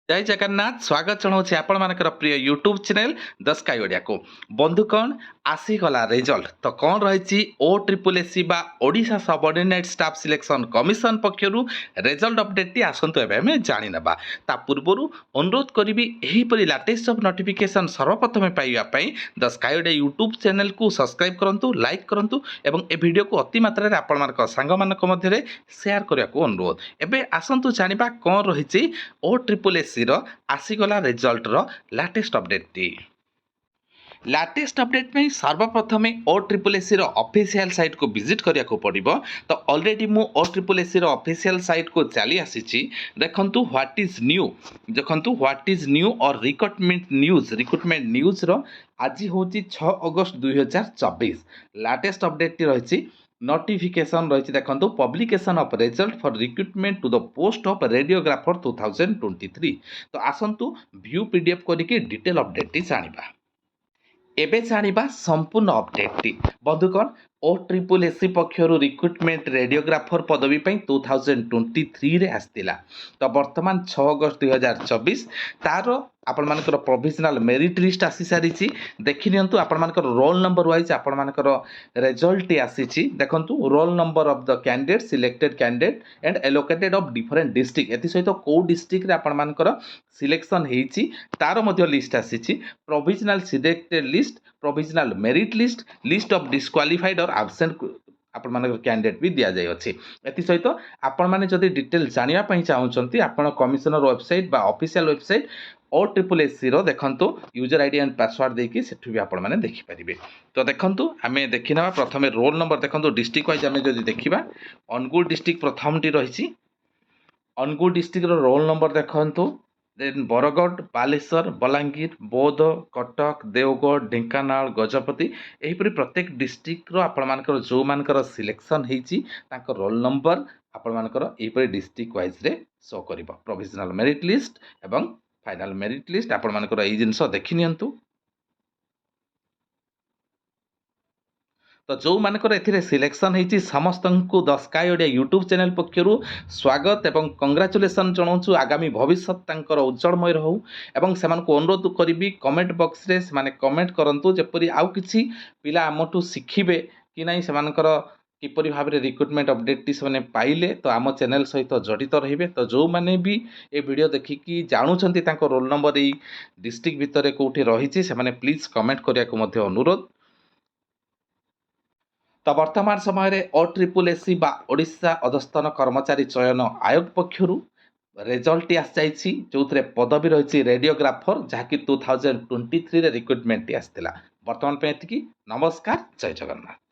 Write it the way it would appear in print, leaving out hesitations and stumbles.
जय जगन्नाथ स्वागत जनाऊँ आपण मानकर प्रिय YouTube channel the sky Odia को बंधुकण आसीगला रिजल्ट तो कौन रही ओ ट्रिपल एससी बा Odisha subordinate staff selection commission पक्षरु रिजल्ट अपडेट टी आसंतु एबे हमें जानि नबा ता पूर्वरु अनुरोध करिबी एही परि लेटेस्ट ऑफ नोटिफिकेशन सर्वप्रथम पाइबा पई the sky Odia YouTube channel को सब्सक्राइब करंतु लाइक करंतु एवं ए वीडियो को अति मात्रा रे आपण मानक संग मानक मध्य रे शेयर करिया को अनुरोध एबे आसंतु जानिबा कोन रही ओ ट्रिपल एससी आसीगला रिजल्ट लाटेस्ट अपडेट में सर्वप्रथमे O triple SC official site को विजिट करिया को पड़िबो। तो ऑलरेडी मु O triple SC official site को चली आसीची देखंतु व्हाट इज न्यू और रिक्रुटमेंट न्यूज रो आज होची 6 अगस्त 2024 लाटेस्ट अपडेट रही नोटिफिकेशन रही देखो publication of result for recruitment to the post of radiographer 2023। तो आसंतु व्यू पीडीएफ करके डिटेल अपडेट जानिबा एबे जानिबा संपूर्ण अपडेट टी बंधुगण ओ ट्रिपल एससी पक्षरु रिक्रुटमेंट रेडियोग्राफर पदवी पई 2023 रे आस्तिला। तो वर्तमान 6 अगस्त 2024 तार आपण मानकर प्रोविजनल मेरिट लिस्ट आसी सारिछि देखि नियंतु आपण मानकर रोल नंबर वाइज आपण मानकर रिजल्ट आसीछि देखंतु roll number of the candidate selected candidate and allocated of different district एति सहित को डिस्ट्रिक्ट रे आपण मानकर सिलेक्शन हेछि तार मध्ये लिस्ट आसीछि provisional selected list provisional merit list of disqualified और एब्सेंट आपण मानकर कैंडिडेट भी दिया जाय अछि। एति सहित आपण माने जदि डिटेल जानिया पई चाहउचंती आपण कमिशनर वेबसाइट बा ऑफिशियल वेबसाइट ओ ट्रिपल एससी रो देखंतु यूजर आईडी एंड पासवर्ड देकी सेठु भी आपण माने देखि परिबे। तो देखंतु आमे देखिना प्रथमे रोल नंबर देखंतु डिस्ट्रिक्ट वाइज आमे जदि देखिबा अनुगुल डिस्ट्रिक्ट प्रथमटी रहिछि अनुगुल डिस्ट्रिक्ट रो रोल नंबर देखंतु देन बरगढ़ बालेश्वर बलांगीर बौद्ध कटक देवगढ़ ढेंकानाल गजपति एहीपरि प्रत्येक डिस्ट्रिक्ट रो आपण मानकर जो मानकर सिलेक्शन हेछि तांकर रोल नंबर आपण मानकर एहीपरि डिस्ट्रिक्ट वाइज रे शो करिवो प्रोविजनल मेरिट लिस्ट एवं फाइनल मेरिट लिस्ट आपण मानकर एही जिंस देखि नियंतु। तो जो मानकर एथिरे सिलेक्शन हेछि समस्त को the sky Odia YouTube channel पक्षरु स्वागत एवं कंग्रेचुलेसन जनाऊँ आगामी भविष्य तांकर उज्जवलमय रहू एवं सेमान को अनुरोध करी कमेंट बॉक्स रे माने कमेंट करंतु जेपरि आउ किछि पिला आमठु शिखिबे कि नाही सेमानकर किपरि भाबरे रिक्रुटमेंट अपडेट टी से पाइले तो आम चैनल सहित जड़ित रहिबे। तो जो माने भी ए वीडियो देखिकी जानुछंती तांको रोल नंबर ए डिस्ट्रिक्ट भितरे कोठी रहिछि से माने प्लीज कमेंट करिया को मध्य अनुरोध। तो वर्तमान समय ओ ट्रिपल एससी बा ओडिशा अधस्थान कर्मचारी चयन आयोग पक्षरु रिजल्ट आसी जो पदवी रही रेडियोग्राफर जहाँकि 2023 रिक्रुटमेंट आसला। वर्तमान पे नमस्कार जय जगन्नाथ।